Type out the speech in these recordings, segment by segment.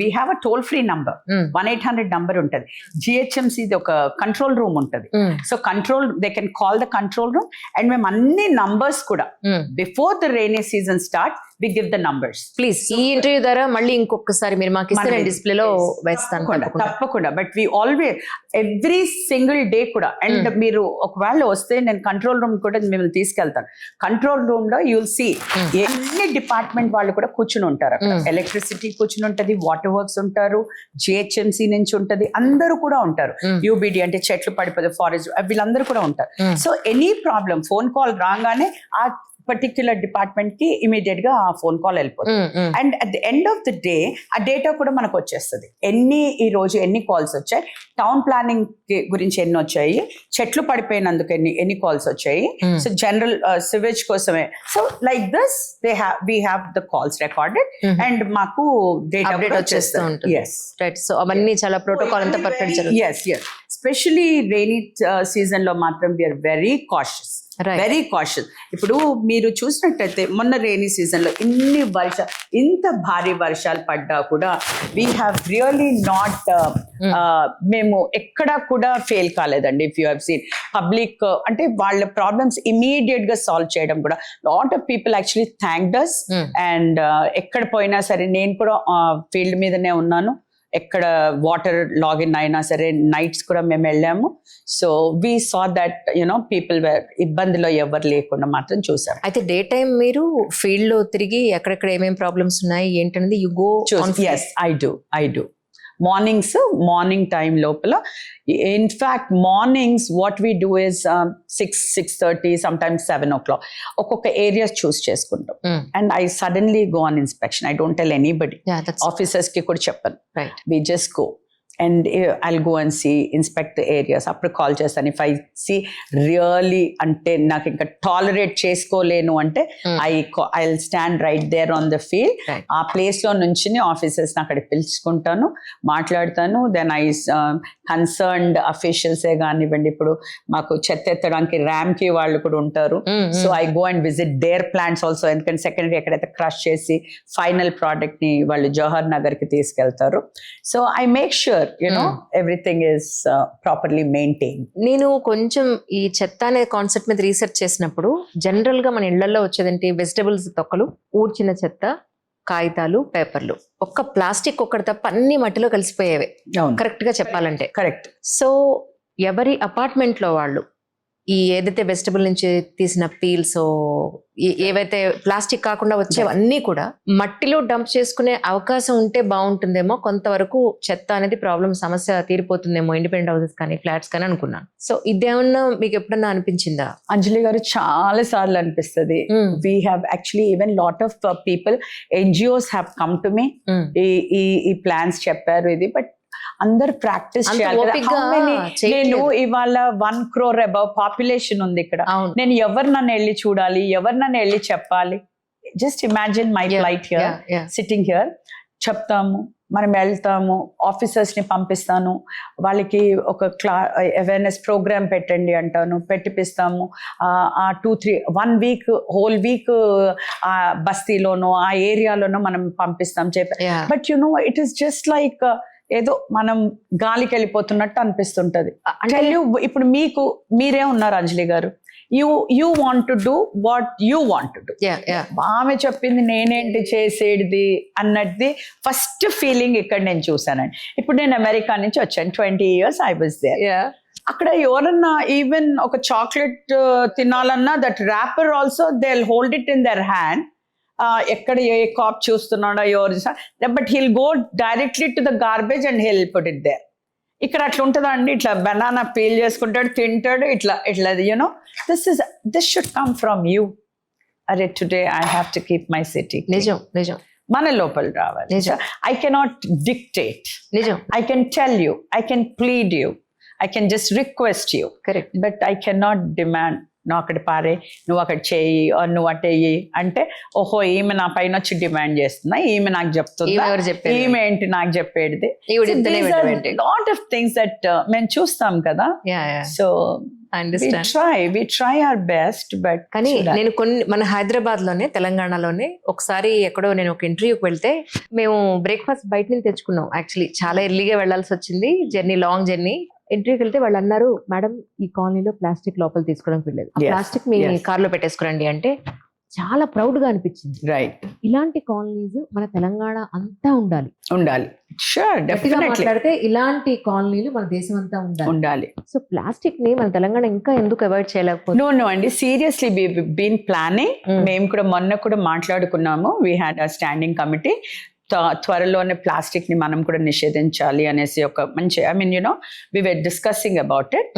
We have a toll free number 1-800 number ఉంటుంది. GHMC ఒక control room ఉంటుంది. So control they can call the control room and మేము అన్ని numbers కూడా before the rainy season start we give the numbers. Please ఈ interview ద్వారా మళ్ళీ ఇంకొకసారి మీరు మాకు ఇస్తే నేను డిస్ప్లేలో వేస్తాను తప్పకుండా. But we always every single day కూడా అండ్ మీరు ఒకవేళ వస్తే నేను కంట్రోల్ రూమ్ కూడా మిమ్మల్ని తీసుకెళ్తాను. కంట్రోల్ రూమ్ లో యూల్ సీ ఎన్ని డిపార్ట్మెంట్ వాళ్ళు కూడా కూర్చుని ఉంటారు. ఎలక్ట్రిసిటీ కూర్చుని ఉంటది, వాటర్ వర్క్స్ ఉంటారు, జిహెచ్ఎంసీ నుంచి ఉంటది, అందరూ కూడా ఉంటారు. యూబిడి అంటే చెట్లు పడిపోతే ఫారెస్ట్, వీళ్ళందరూ కూడా ఉంటారు. So any problem phone call రాగానే ఆ పర్టిక్యులర్ డిపార్ట్మెంట్ కి ఇమీడియట్ గా ఆ ఫోన్ కాల్ వెళ్ళిపోతుంది. And at the end of the day ఆ డేటా కూడా మనకు వచ్చేస్తుంది. ఈ రోజు ఎన్ని కాల్స్ వచ్చాయి, టౌన్ ప్లానింగ్ గురించి ఎన్ని వచ్చాయి, చెట్లు పడిపోయినందుకు ఎన్ని కాల్స్ వచ్చాయి, సో జనరల్ సివేజ్ కోసమే. So like this we have the calls recorded and మాకు డేటా వచ్చేస్తుంది. సో అవన్నీ చాలా ప్రోటోకాల్ అంతా పర్ఫెక్ట్ జరుగుతుంది. ఎస్పెషలీ రైనీ సీజన్ లో మాత్రం we're very cautious. Very cautious. ఇప్పుడు మీరు చూసినట్టయితే మొన్న రైనీ సీజన్ లో ఇంత భారీ వర్షాలు పడ్డా కూడా వీ హ్యావ్ రియల్లీ నాట్ మేము ఎక్కడా కూడా ఫెయిల్ కాలేదండి. If you have seen public అంటే వాళ్ళ ప్రాబ్లమ్స్ ఇమీడియట్ గా సాల్వ్ చేయడం కూడా lot of people actually thanked us. And ఎక్కడ పోయినా సరే నేను కూడా ఫీల్డ్ మీదనే ఉన్నాను. ఎక్కడ వాటర్ లాగిన్ అయినా సరే నైట్స్ కూడా మేము వెళ్ళాము. So we saw that people ఇబ్బందిలో ఎవరు లేకుండా మాత్రం చూసాం. అయితే డే టైం మీరు ఫీల్డ్ లో తిరిగి ఎక్కడెక్కడ ఏమేమి ప్రాబ్లమ్స్ ఉన్నాయి ఏంటనేది you go? Yes, I do. Morning time లోపల in fact mornings what we do is 6:30 sometimes 7 o'clock ఒక్కొక్క ఏరియాస్ చూస్ చేసుకుంటాం. And I suddenly go on inspection. I don't tell anybody, officers కి కూడా చెప్పను. We just go and I'll go and inspect the areas. అప్పుడు call చేస్తాను. If I see really అంటే నాకు ఇంకా టాలరేట్ చేసుకోలేను అంటే I will stand right there on the field. ఆ ప్లేస్ లో నుంచి ఆఫీసర్స్ అక్కడికి పిలుచుకుంటాను, మాట్లాడతాను. దెన్ ఐ కన్సర్న్డ్ అఫీషియల్సే కానివ్వండి, ఇప్పుడు మాకు చెత్త ఎత్తడానికి ర్యామ్కి వాళ్ళు కూడా ఉంటారు. So I go and visit their plants also. ఎందుకంటే సెకండరీ ఎక్కడైతే క్రష్ చేసి ఫైనల్ ప్రోడక్ట్ ని వాళ్ళు జవహర్ నగర్ కి తీసుకెళ్తారు. So I make sure everything is properly maintained. నేను కొంచెం ఈ చెత్త అనే కాన్సెప్ట్ మీద రీసెర్చ్ చేసినప్పుడు జనరల్ గా మన ఇళ్లలో వచ్చేదంటే వెజిటబుల్స్ తొక్కలు, ఊడ్చిన చెత్త, కాగితాలు, పేపర్లు, ఒక్క ప్లాస్టిక్ ఒక్కటి తప్ప అన్ని మట్టిలో కలిసిపోయేవే కరెక్ట్ గా చెప్పాలంటే. కరెక్ట్. సో ఎవరి అపార్ట్మెంట్ లో వాళ్ళు ఈ ఏదైతే వెజిటబుల్ నుంచి తీసిన పీల్స్ ఏవైతే ప్లాస్టిక్ కాకుండా వచ్చేవన్నీ కూడా మట్టిలో డంప్ చేసుకునే అవకాశం ఉంటే బాగుంటుందేమో, కొంతవరకు చెత్త అనేది ప్రాబ్లం సమస్య తీరిపోతుందేమో ఇండిపెండెంట్ హౌసెస్ కానీ ఫ్లాట్స్ కానీ అనుకున్నాను. సో ఇదేమన్నా మీకు ఎప్పుడన్నా అనిపించిందా? అంజలి గారు, చాలా సార్లు అనిపిస్తుంది. We have actually even lot of people, NGOs have come to me, ఈ ప్లాన్స్ చెప్పారు ఇది, బట్ అందరు ప్రాక్టీస్ చేయాలి. నేను ఇవాళ 1 crore అబౌవ్ పాపులేషన్ ఉంది ఇక్కడ. నేను ఎవరు నన్ను వెళ్ళి చూడాలి, ఎవరు నన్ను వెళ్ళి చెప్పాలి? Just imagine my flight here, sitting here. చెప్తాము, మనం వెళ్తాము, ఆఫీసర్స్ ని పంపిస్తాను, వాళ్ళకి ఒక అవేర్నెస్ ప్రోగ్రామ్ పెట్టండి అంటాను, పెట్టిపిస్తాము. 1 week హోల్ వీక్ ఆ బస్తీలోనో ఆ ఏరియాలోనో మనం పంపిస్తాం. But it is just like ఏదో మనం గాలికి వెళ్ళిపోతున్నట్టు అనిపిస్తుంటది. ఇప్పుడు మీరే ఉన్నారు అంజలి గారు, you want to do what you want to do. ఆమె చెప్పింది నేనేంటి చేసేది అన్నది ఫస్ట్ ఫీలింగ్ ఇక్కడ నేను చూసానండి. ఇప్పుడు నేను అమెరికా నుంచి వచ్చాను, 20 years I was there. అక్కడ ఎవరన్నా ఈవెన్ ఒక చాక్లెట్ తినాలన్నా that wrapper also they will hold it in their hand. ఎక్కడ ఏ కాప్ చూస్తున్నాడో ఎవరు, but he'll go directly to the garbage and he'll put it there. ఇక్కడ అట్లా ఉంటుందా అండి? ఇట్లా బనానా పీల్ చేసుకుంటాడు, తింటాడు, ఇట్లా this should come from you. అరే today I have to keep my city. నిజం నిజం, మన లోపల రావాలి. I cannot dictate. నిజం. I can tell you, I can plead you, I can just request you. Correct. But I cannot demand నువ్వు అక్కడ పారే, నువ్వు అక్కడ చేయి, నువ్వు అటు వెయ్యి అంటే, ఓహో ఈమె నా పైన వచ్చి డిమాండ్ చేస్తున్నా, ఈమె నాకు చెప్తుందా, ఎవరు చెప్పేది? ఈమె ఏంటి నాకు చెప్పేది. ఈవిడ ఇద్దరే వినవేంటి? లాట్ ఆఫ్ థింగ్స్ దట్ మేము చూస్తాం కదా. So we try our best, but కానీ నేను మన హైదరాబాద్ లోనే, తెలంగాణలోనే ఒకసారి ఎక్కడో నేను ఒక ఇంటర్వ్యూకి వెళ్తే, మేము బ్రేక్ఫాస్ట్ బయట నుంచి తెచ్చుకున్నాం. యాక్చువల్లీ చాలా ఎర్లీగా వెళ్లాల్సి వచ్చింది, లాంగ్ జర్నీ. ఇంటర్వ్యూకి వెళ్తే వాళ్ళు అన్నారు, మేడం ఈ కాలనీలో ప్లాస్టిక్ లోపల తీసుకోవడానికి వెళ్ళలేదు, ప్లాస్టిక్ మీ కార్లో పెట్టేసుకురండి అంటే చాలా ప్రౌడ్ గా అనిపించింది. రైట్, ఇలాంటి కాలనీస్ మన తెలంగాణ అంతా ఉండాలి. షూర్, డెఫినెట్లీ మాట్లాడితే ఇలాంటి కాలనీలు మన దేశం అంతా ఉండాలి. సో ప్లాస్టిక్ ని మన తెలంగాణ ఇంకా ఎందుకు అవాయిడ్ చేయలేకపోతుంది? నో అండి, సీరియస్లీ వి బీన్ ప్లానింగ్. మేము కూడా మొన్న కూడా మాట్లాడుకున్నాము. We had a standing committee. త్వరలోనే ప్లాస్టిక్ ని మనం కూడా నిషేధించాలి అనేసి ఒక మంచి, I mean we were discussing about it.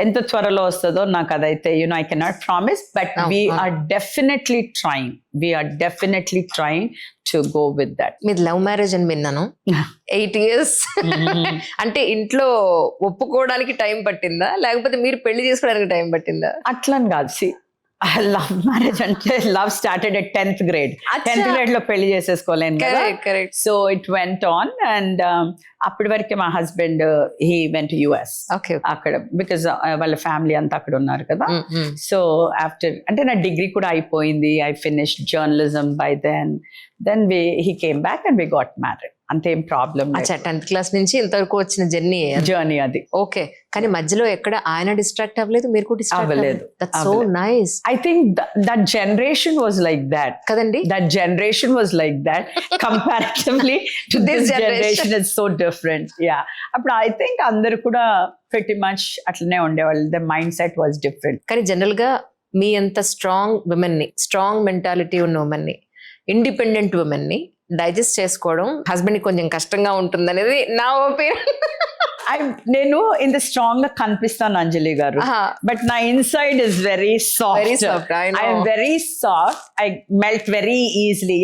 ఎంత త్వరలో వస్తుందో నాకు అదైతే I cannot promise, but we're definitely trying to go with that. మీది లవ్ మ్యారేజ్ అని విన్నాను. 8 years అంటే ఇంట్లో ఒప్పుకోవడానికి టైం పట్టిందా, లేకపోతే మీరు పెళ్లి చేసుకోవడానికి టైం పట్టిందా? అట్లని కాదు, లవ్ మ్యారేజ్ అంటే love started at 10th grade. 10th grade లో పెళ్లి చేసేసుకోలేను కదా. So it went on, and అప్పటి వరకే మా husband he went to US అక్కడ, బికాజ్ వాళ్ళ ఫ్యామిలీ అంతా అక్కడ ఉన్నారు కదా. సో ఆఫ్టర్ అంటే నా డిగ్రీ కూడా అయిపోయింది, I finished journalism by then he came back and we got married. అంతేం ప్రాబ్లం. 10th class నుంచి ఇంతవరకు వచ్చిన జర్నీ అది. ఓకే, కానీ మధ్యలో ఎక్కడ ఆయన డిస్ట్రాక్ట్ అవ్వలేదు, మీరు కూడా డిస్ట్రాక్ట్ అవ్వలేదు. That's so nice. I think that generation was like that కదండి. That generation was like that comparatively to this generation is so different. Yeah, అప్పుడు ఐ థింక్ అందరు కూడా pretty much అట్లనే ఉండేవాళ్ళు. The mind set was different. కానీ general గా మీ అంత స్ట్రాంగ్ విమెన్ ని, స్ట్రాంగ్ మెంటాలిటీ ఉన్న ఉమెన్ ని, ఇండిపెండెంట్ ఉమెన్ ని డైజెస్ట్ చేసుకోవడం హస్బెండ్ కొంచెం కష్టంగా ఉంటుంది అనేది నా ఒపీనియన్. నేను ఇంత స్ట్రాంగ్ గా కనిపిస్తాను అంజలి గారు, బట్ నా inside is very soft. I'm very soft. I melt very easily.